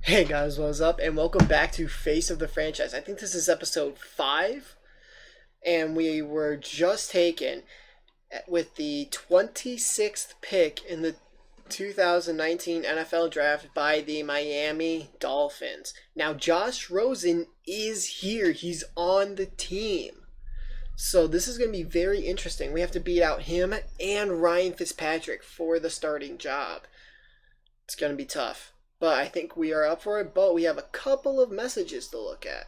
Hey guys, what's up? And welcome back to Face of the Franchise. I think this is episode 5, and we were just taken with the 26th pick in the 2019 NFL Draft by the Miami Dolphins. Now, Josh Rosen is here. He's on the team. So this is going to be very interesting. We have to beat out him and Ryan Fitzpatrick for the starting job. It's going to be tough. But I think we are up for it, but we have a couple of messages to look at.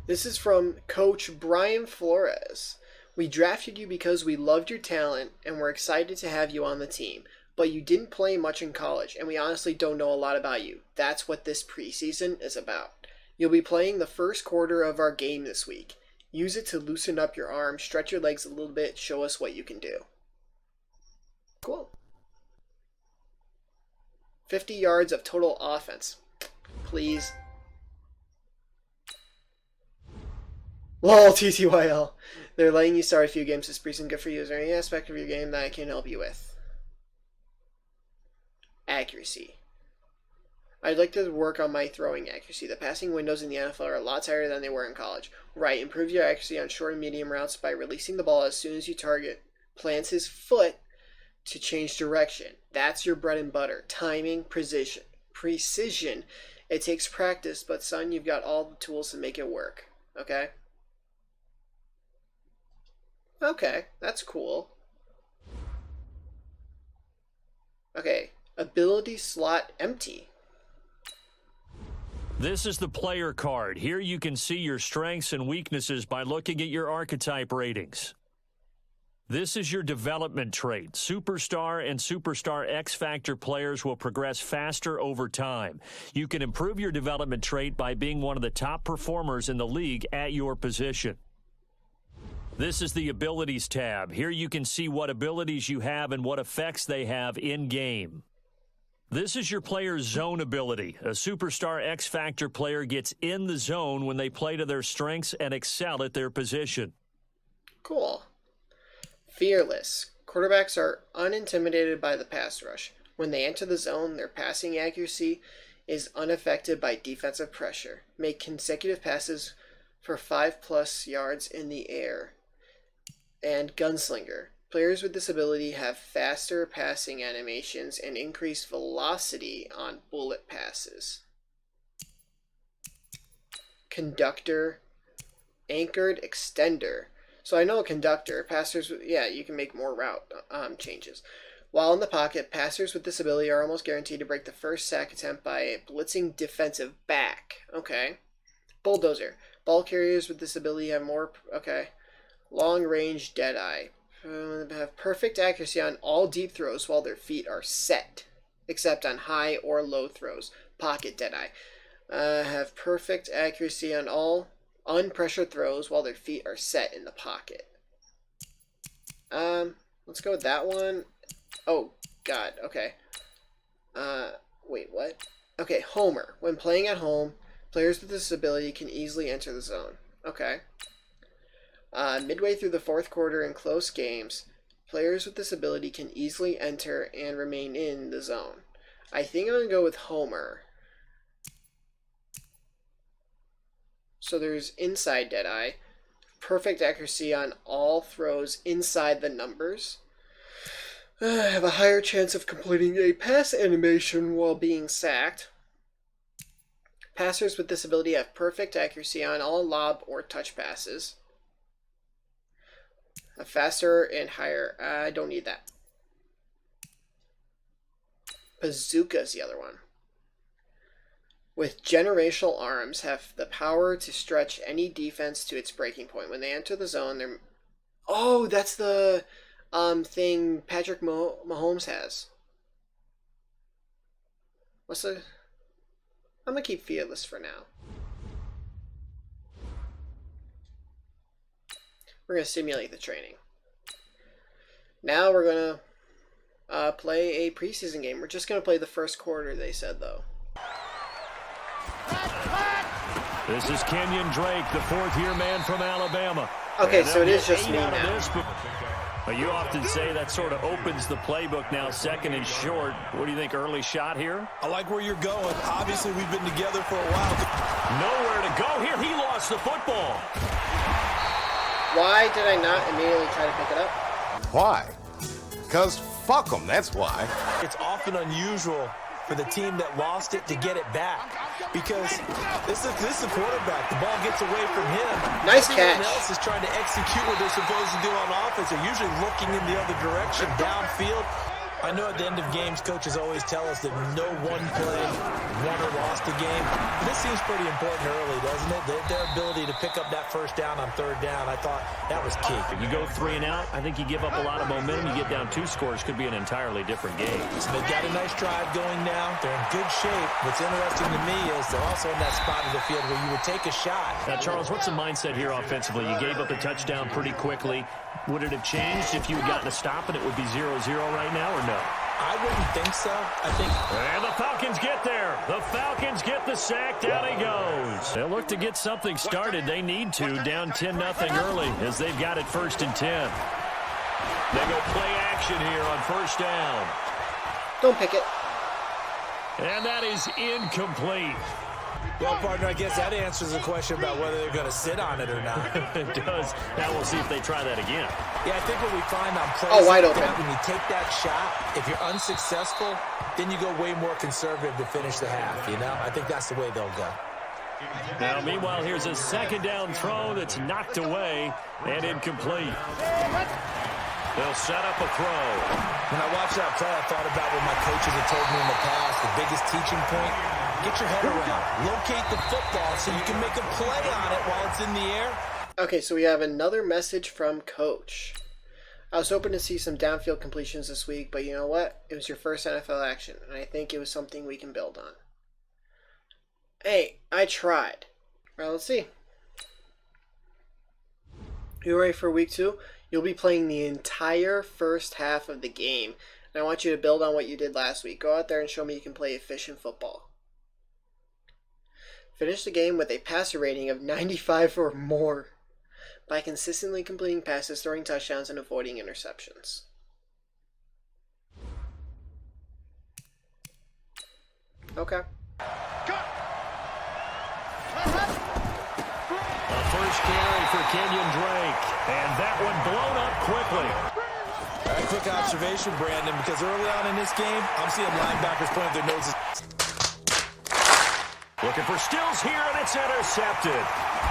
This is from Coach Brian Flores. We drafted you because we loved your talent and we're excited to have you on the team. But you didn't play much in college, and we honestly don't know a lot about you. That's what this preseason is about. You'll be playing the first quarter of our game this week. Use it to loosen up your arm, stretch your legs a little bit, show us what you can do. Cool. 50 yards of total offense. Please. Lol, TTYL. They're letting you start a few games this preseason. Good for you. Is there any aspect of your game that I can help you with? Accuracy. I'd like to work on my throwing accuracy. The passing windows in the NFL are a lot tighter than they were in college. Right, improve your accuracy on short and medium routes by releasing the ball as soon as you target plants his foot to change direction. That's your bread and butter. Timing, precision. It takes practice, but son, you've got all the tools to make it work. Okay? Okay, that's cool. Okay, ability slot empty. This is the player card. Here you can see your strengths and weaknesses by looking at your archetype ratings. This is your development trait. Superstar and Superstar X-Factor players will progress faster over time. You can improve your development trait by being one of the top performers in the league at your position. This is the Abilities tab. Here you can see what abilities you have and what effects they have in-game. This is your player's zone ability. A Superstar X-Factor player gets in the zone when they play to their strengths and excel at their position. Cool. Fearless. Quarterbacks are unintimidated by the pass rush. When they enter the zone, their passing accuracy is unaffected by defensive pressure. Make consecutive passes for 5+ yards in the air. And Gunslinger. Players with this ability have faster passing animations and increased velocity on bullet passes. Conductor. Anchored Extender. So I know a conductor. Passers, yeah, you can make more route changes. While in the pocket, passers with this ability are almost guaranteed to break the first sack attempt by a blitzing defensive back. Okay. Bulldozer. Ball carriers with this ability have more, okay. Long range Deadeye. Have perfect accuracy on all deep throws while their feet are set, except on high or low throws. Pocket Deadeye. Have perfect accuracy on all unpressured throws while their feet are set in the pocket. Let's go with that one. Oh, God, okay. Wait, what? Okay, Homer. When playing at home, players with this ability can easily enter the zone. Okay. Midway through the fourth quarter in close games, players with this ability can easily enter and remain in the zone. I think I'm going to go with Homer. So there's inside Deadeye, perfect accuracy on all throws inside the numbers. Have a higher chance of completing a pass animation while being sacked. Passers with this ability have perfect accuracy on all lob or touch passes. A faster and higher. I don't need that. Bazooka's the other one. With generational arms, have the power to stretch any defense to its breaking point. When they enter the zone, they're... Oh, that's the thing Patrick Mahomes has. What's the... I'm going to keep Fearless for now. We're going to simulate the training. Now we're going to play a preseason game. We're just going to play the first quarter, they said, though. This is Kenyon Drake, the fourth-year man from Alabama. Okay, so it is just me now. Well, you often say that sort of opens the playbook now, second and short. What do you think, early shot here? I like where you're going. Obviously, we've been together for a while. Nowhere to go here. He lost the football. Why did I not immediately try to pick it up? Why? Because fuck them, that's why. It's often unusual for the team that lost it to get it back. Because this is the quarterback. The ball gets away from him. Nice catch. Everyone else is trying to execute what they're supposed to do on offense. They're usually looking in the other direction, downfield. I know at the end of games, coaches always tell us that no one play won or lost a game. This seems pretty important early, doesn't it? Their ability to pick up that first down on third down, I thought that was key. If you go 3 and out, I think you give up a lot of momentum. You get down 2 scores, could be an entirely different game. So they've got a nice drive going now. They're in good shape. What's interesting to me is they're also in that spot of the field where you would take a shot. Now, Charles, what's the mindset here offensively? You gave up a touchdown pretty quickly. Would it have changed if you had gotten a stop and it would be 0-0 right now, or no? I wouldn't think so. I think... And the Falcons get there. The Falcons get the sack. Down he goes. They'll look to get something started. They need to. Down 10-0 early as they've got it 1st and 10. They go play action here on 1st down. Don't pick it. And that is incomplete. Well, partner, I guess that answers the question about whether they're going to sit on it or not. It does. Now we'll see if they try that again. Yeah, I think what we find on plays wide like open. that, when you take that shot, if you're unsuccessful, then you go way more conservative to finish the half, you know? I think that's the way they'll go. Now, meanwhile, here's a 2nd down throw that's knocked away and incomplete. They'll set up a throw. When I watched that play, I thought about what my coaches have told me in the past. The biggest teaching point, get your head around. Locate the football so you can make a play on it while it's in the air. Okay, so we have another message from Coach. I was hoping to see some downfield completions this week, but you know what? It was your first NFL action, and I think it was something we can build on. Hey, I tried. Well, let's see. You ready for week 2? You'll be playing the entire first half of the game, and I want you to build on what you did last week. Go out there and show me you can play efficient football. Finish the game with a passer rating of 95 or more by consistently completing passes, throwing touchdowns, and avoiding interceptions. Okay. A first carry for Kenyon Drake. And that one blown up quickly. All right, quick observation, Brandon, because early on in this game, I'm seeing linebackers pointing their noses. Looking for Stills here, and it's intercepted.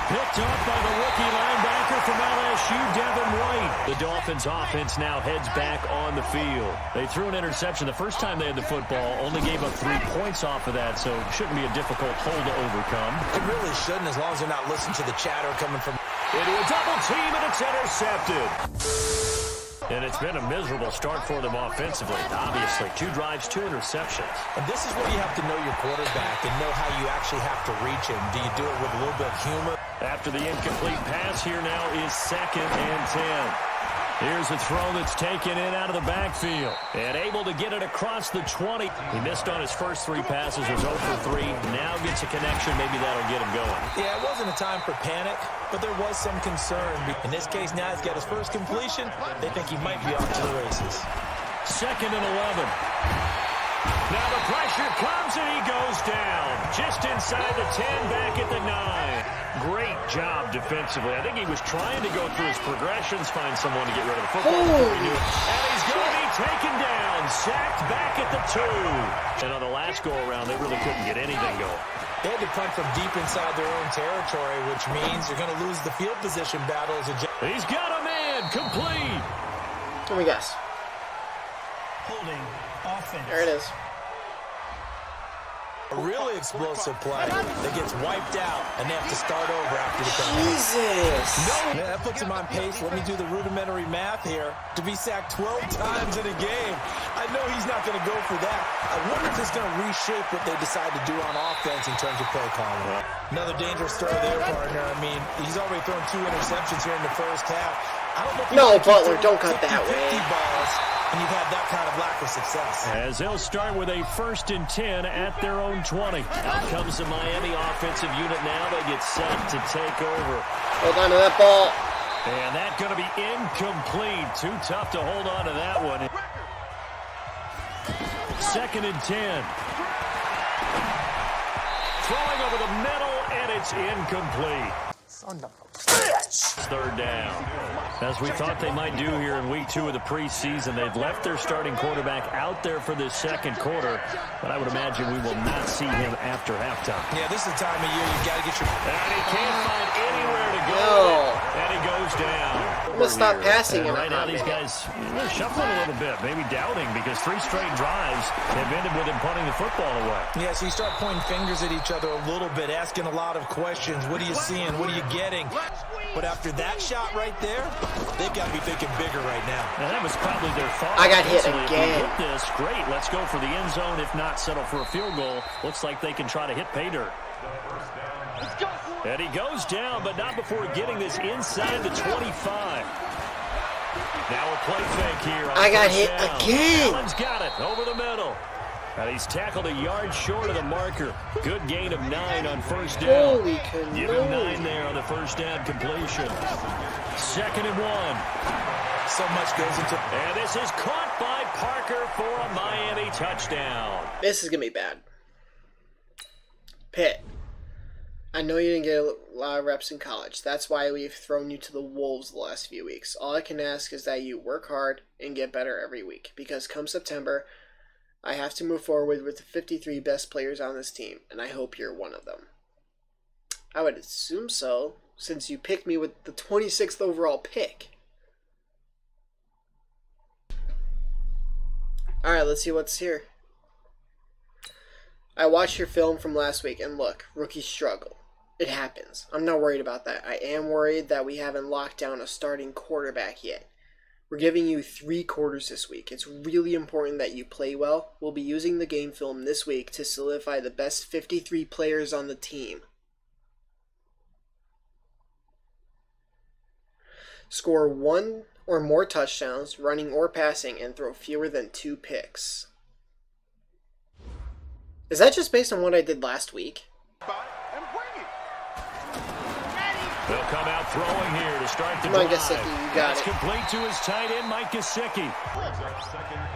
Picked up by the rookie linebacker from LSU, Devin White. The Dolphins' offense now heads back on the field. They threw an interception the first time they had the football, only gave up 3 points off of that, so it shouldn't be a difficult hole to overcome. It really shouldn't, as long as they're not listening to the chatter coming from... Into a double team, and it's intercepted. And it's been a miserable start for them offensively. Obviously, 2 drives, 2 interceptions. And this is where you have to know your quarterback and know how you actually have to reach him. Do you do it with a little bit of humor? After the incomplete pass, here now is 2nd and 10. Here's a throw that's taken in out of the backfield. And able to get it across the 20. He missed on his first 3 passes, was 0 for 3. Now gets a connection. Maybe that'll get him going. Yeah, it wasn't a time for panic, but there was some concern. In this case, now he's got his first completion. They think he might be off to the races. 2nd and 11. Now the pressure comes and he goes down. Just inside the 10, back at the 9. Great job defensively. I think he was trying to go through his progressions, find someone to get rid of the football. And he's going to be taken down. Sacked back at the 2. And on the last go-around, they really couldn't get anything going. They had to punt from deep inside their own territory, which means you're going to lose the field position battles. He's got a man. Complete. Let me guess. Holding offense. There it is. A really explosive play that gets wiped out, and they have to start over after the comeback. Jesus. No, that puts him on pace. Let me do the rudimentary math here. To be sacked 12 times in a game, I know he's not going to go for that. I wonder if it's going to reshape what they decide to do on offense in terms of play calling. Another dangerous throw there, partner. I mean, he's already thrown 2 interceptions here in the first half. I don't know if No, Butler, don't cut that 50 way. balls, and you've had that kind of lack of success. As they'll start with a 1st and 10 at their own 20. Out comes the Miami offensive unit now. They get set to take over. Hold on to that ball. And that's going to be incomplete. Too tough to hold on to that one. 2nd and 10. Throwing over the middle, and it's incomplete. Son of a bitch. 3rd down. As we thought they might do here in week 2 of the preseason, they've left their starting quarterback out there for this 2nd quarter, but I would imagine we will not see him after halftime. Yeah, this is the time of year you got to get your... And he can't find anywhere to go. And he goes down. I'm going to stop passing him. Right now, these guys they're shuffling a little bit, maybe doubting, because 3 straight drives have ended with him punting the football away. Yeah, so you start pointing fingers at each other a little bit, asking a lot of questions. What are you seeing? What are you getting? But after that shot right there, they've got to be thinking bigger right now. And that was probably their thought. I got hit If we again. hit this, great. Let's go for the end zone. If not, settle for a field goal. Looks like they can try to hit pay dirt. And he goes down, but not before getting this inside the 25. Now a play fake here. I got hit again. Allen's got it over the middle. And he's tackled a yard short of the marker. Good gain of 9 on 1st down. Holy canoe. Give him 9 there on the 1st down completion. 2nd and 1. So much goes into... And this is caught by Parker for a Miami touchdown. This is going to be bad. Pitt, I know you didn't get a lot of reps in college. That's why we've thrown you to the wolves the last few weeks. All I can ask is that you work hard and get better every week. Because come September, I have to move forward with the 53 best players on this team. And I hope you're one of them. I would assume so, since you picked me with the 26th overall pick. Alright, let's see what's here. I watched your film from last week, and look, rookies struggle. It happens. I'm not worried about that. I am worried that we haven't locked down a starting quarterback yet. We're giving you 3 quarters this week. It's really important that you play well. We'll be using the game film this week to solidify the best 53 players on the team. Score 1 or more touchdowns, running or passing, and throw fewer than 2 picks. Is that just based on what I did last week? They'll come out throwing here to start the Mike drive. Gesicki, you got That's it. complete to his tight end, Mike Gesicki.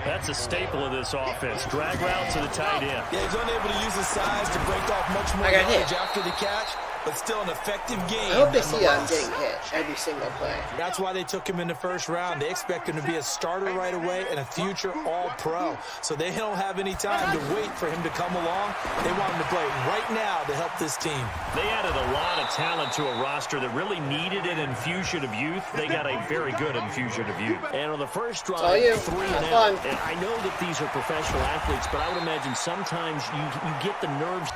That's a staple of this offense. Drag route to the tight end. Yeah, he's unable to use his size to break off much more I got yardage hit. after the catch, but still an effective game. I hope they see I'm nonetheless. getting hit every single play. That's why they took him in the 1st round. They expect him to be a starter right away and a future All-Pro. So they don't have any time to wait for him to come along. They want him to play right now to help this team. They added a lot of talent to a roster that really needed an infusion of youth. They got a very good infusion of youth. And on the first drive, all you. 3 Have and fun. out. And I know that these are professional athletes, but I would imagine sometimes you get the nerves.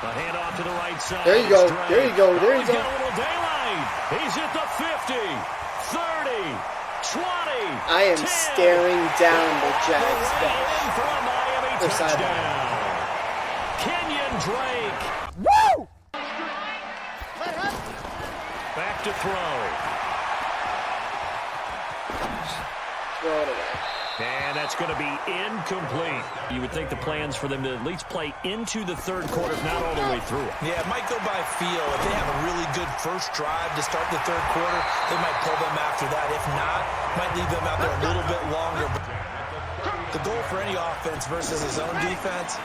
A handoff to the right side. There you go. It's There you go. There you He's go. got a little daylight. He's at the 50, 30, 20. I am 10. staring down the Jags In bench. for a Miami Or sideline. touchdown. Kenyon Drake. Woo! Back to throw. Throw it away. And that's going to be incomplete. You would think the plans for them to at least play into the 3rd quarter, if not all the way through it. Yeah, it might go by feel. If they have a really good first drive to start the 3rd quarter, they might pull them after that. If not, might leave them out there a little bit longer. But the goal for any offense versus his own defense,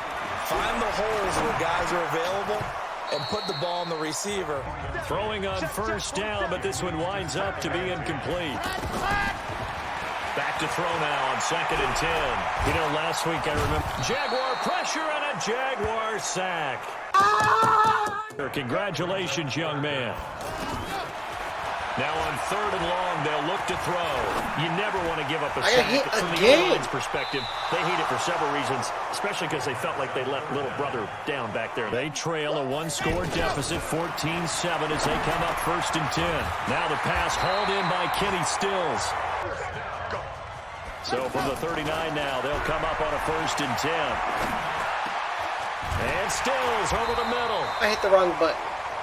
find the holes where guys are available and put the ball on the receiver. Throwing on 1st down, but this one winds up to be incomplete. Back to throw now on 2nd and 10. You know, last week I remember Jaguar pressure and a Jaguar sack. Congratulations, young man. Now on 3rd and long, they'll look to throw. You never want to give up a I got sack. hit From the again. line's perspective, they hate it for several reasons, especially because they felt like they let little brother down back there. They trail a 1-score deficit, 14-7 as they come up 1st and 10. Now the pass hauled in by Kenny Stills. So from the 39 now, they'll come up on a 1st and 10. And Stills over the middle. I hit the wrong button.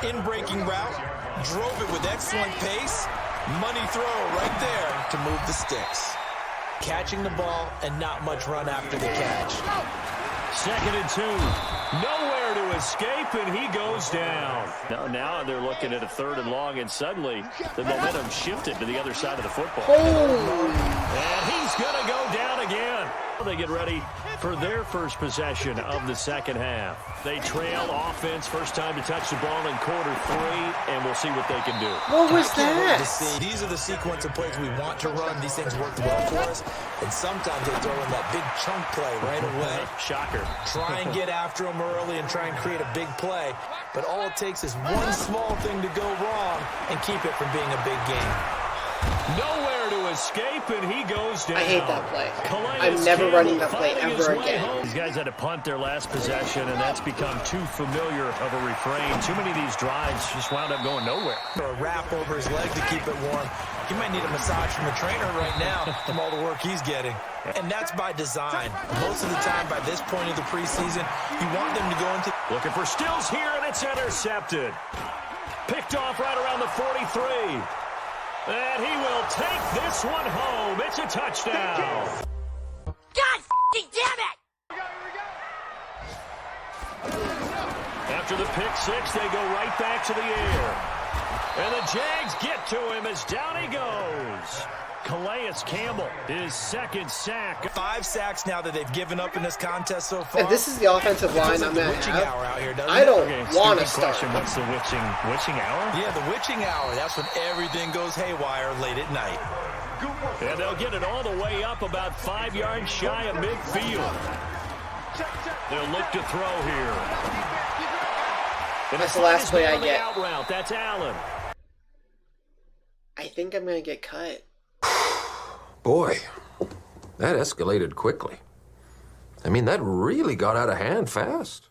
In breaking route, drove it with excellent pace. Money throw right there to move the sticks. Catching the ball and not much run after the catch. 2nd and 2. Nowhere to escape, and he goes down. Now they're looking at a 3rd and long, and suddenly the momentum shifted to the other side of the football. And he's going to go down again. They get ready for their first possession of the second half. They trail offense, first time to touch the ball in quarter 3, and we'll see what they can do. What was that? These are the sequence of plays we want to run. These things work well for us, and sometimes they throw in that big chunk play right away. Shocker. Try and get after them early and try and create a big play, but all it takes is one small thing to go wrong and keep it from being a big game. Nowhere to escape, and he goes down. I hate that play. Calais I'm never running that play finding his ever way again. home. These guys had to punt their last possession, and that's become too familiar of a refrain. Too many of these drives just wound up going nowhere. Or a wrap over his leg to keep it warm. He might need a massage from the trainer right now from all the work he's getting. And that's by design. Most of the time, by this point of the preseason, you want them to go into... Looking for Stills here, and it's intercepted. Picked off right around the 43. And he will take this one home. It's a touchdown. God damn it! After the pick 6, they go right back to the air. And the Jags get to him as down he goes. Calais Campbell, his 2nd sack. 5 sacks now that they've given up in this contest so far. If this is the offensive line I'm going to witching have, hour out here, doesn't I don't Okay, want to stupid start. question. What's the witching hour? Yeah, the witching hour. That's when everything goes haywire late at night. And they'll get it all the way up about 5 yards shy of midfield. They'll look to throw here. And That's the last play I get. Out route. That's Allen. I think I'm going to get cut. Boy, that escalated quickly. I mean, that really got out of hand fast.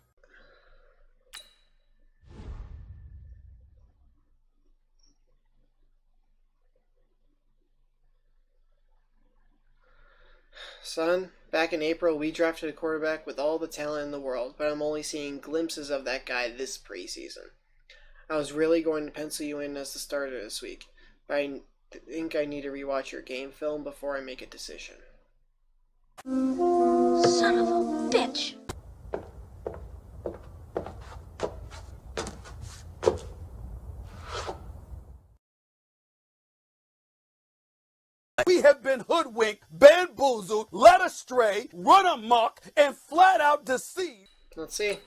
Son, back in April, we drafted a quarterback with all the talent in the world, but I'm only seeing glimpses of that guy this preseason. I was really going to pencil you in as the starter this week, but I think I need to rewatch your game film before I make a decision. Son of a bitch. We have been hoodwinked, bamboozled, led astray, run amok, and flat out deceived. Let's see.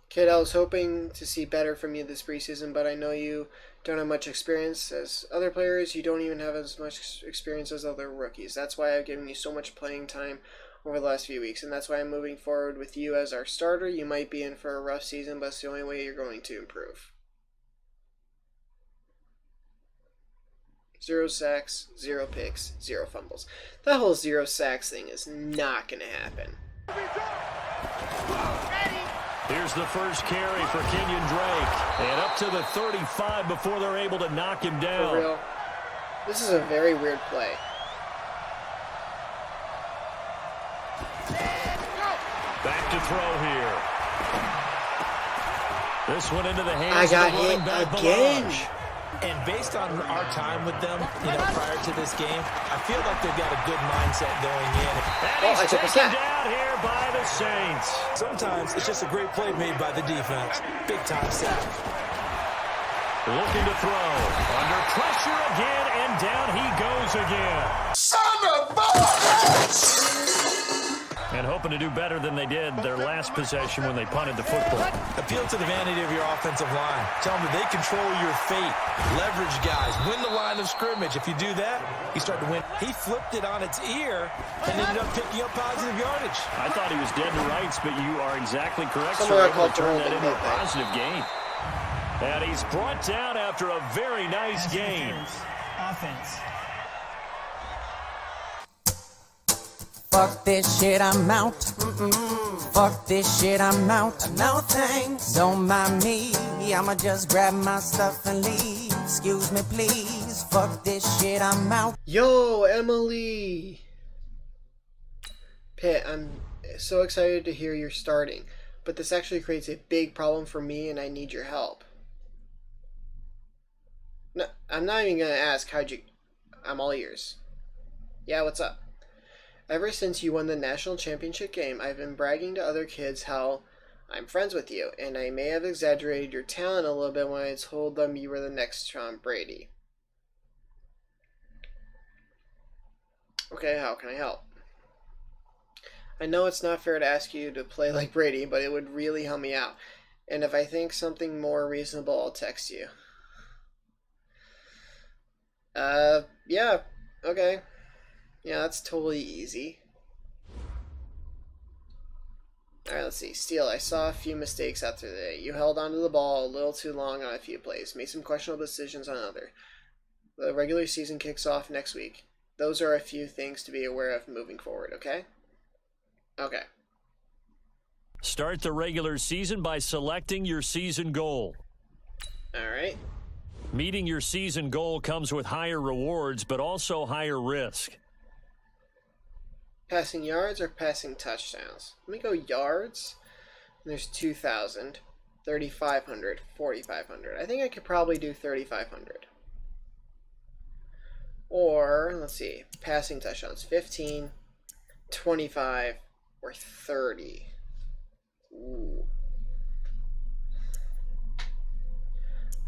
Kid, I was hoping to see better from you this preseason, but I know you don't have much experience as other players. You don't even have as much experience as other rookies. That's why I've given you so much playing time over the last few weeks, and that's why I'm moving forward with you as our starter. You might be in for a rough season, but it's the only way you're going to improve. 0 sacks, 0 picks, 0 fumbles. That whole 0 sacks thing is not going to happen. Here's the first carry for Kenyon Drake. And up to the 35 before they're able to knock him down. For real. This is a very weird play. Back to throw here. This one into the hands I got of the running hit back again. Balazs. And based on our time with them, prior to this game, I feel like they've got a good mindset going in. And Oh, he's I took a taken sack. down here by the Saints. Sometimes it's just a great play made by the defense. Big time sack. Looking to throw. Under pressure again, and down he goes again. Son of a bitch! And hoping to do better than they did their last possession when they punted the football. Appeal to the vanity of your offensive line. Tell them that they control your fate. Leverage guys. Win the line of scrimmage. If you do that, you start to win. He flipped it on its ear and ended up picking up positive yardage. I thought he was dead to rights, but you are exactly correct. Someone sir. got called Turn for that into a holding, positive gain. And he's brought down after a very nice game. Offense. Fuck this shit, I'm out. Fuck this shit, I'm out. No thanks. Don't mind me. I'ma just grab my stuff and leave. Excuse me, please. Fuck this shit, I'm out. Yo, Emily! Pitt, I'm so excited to hear you're starting, but this actually creates a big problem for me and I need your help. No, I'm not even gonna ask how'd you... I'm all ears. Yeah, what's up? Ever since you won the national championship game, I've been bragging to other kids how I'm friends with you, and I may have exaggerated your talent a little bit when I told them you were the next Tom Brady. Okay, how can I help? I know it's not fair to ask you to play like Brady, but it would really help me out. And if I think something more reasonable, I'll text you. Yeah, okay. Yeah, that's totally easy. Alright, let's see. Steele, I saw a few mistakes out there today. You held onto the ball a little too long on a few plays, made some questionable decisions on other. The regular season kicks off next week. Those are a few things to be aware of moving forward, okay? Okay. Start the regular season by selecting your season goal. Alright. Meeting your season goal comes with higher rewards, but also higher risk. Passing yards or passing touchdowns? Let me go yards. There's 2,000, 3,500, 4,500. I think I could probably do 3,500. Or, let's see, passing touchdowns. 15, 25, or 30. Ooh.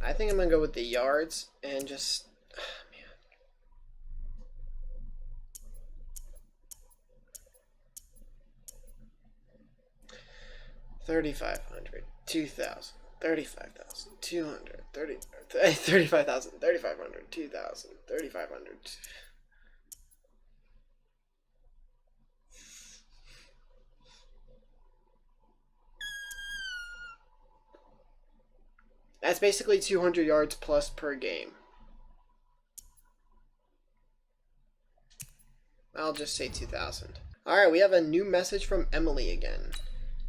I think I'm going to go with the yards and just... 3,500, 2,000, 35,000, 200, 35,000, 3,500, 2,000, 3,500. That's basically 200 yards plus per game. I'll just say 2,000. Alright, we have a new message from Emily again.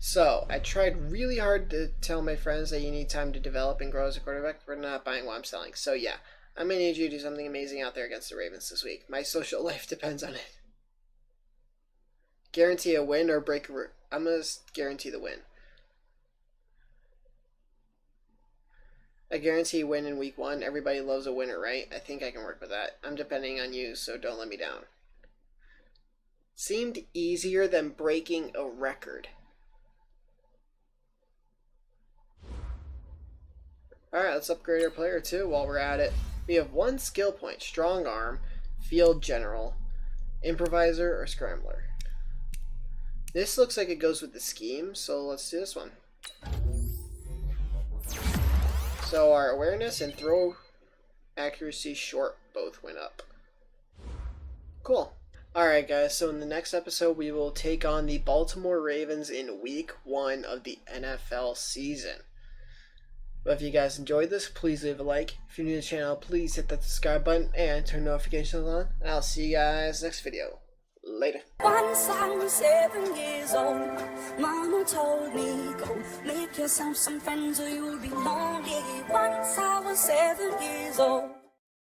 So, I tried really hard to tell my friends that you need time to develop and grow as a quarterback. We're not buying what I'm selling. So yeah, I'm going to need you to do something amazing out there against the Ravens this week. My social life depends on it. Guarantee a win or break a... I'm going to guarantee the win. I guarantee win in week 1. Everybody loves a winner, right? I think I can work with that. I'm depending on you, so don't let me down. Seemed easier than breaking a record. Alright, let's upgrade our player too while we're at it. We have 1 skill point, strong arm, field general, improviser, or scrambler. This looks like it goes with the scheme, so let's do this one. So our awareness and throw accuracy short both went up. Cool. Alright guys, so in the next episode we will take on the Baltimore Ravens in week 1 of the NFL season. But if you guys enjoyed this, please leave a like. If you're new to the channel, please hit that subscribe button and turn notifications on. And I'll see you guys next video. Later. Once I was 7 years old, Mama told me, go make yourself some friends or you'll be lonely. Once I was 7 years old.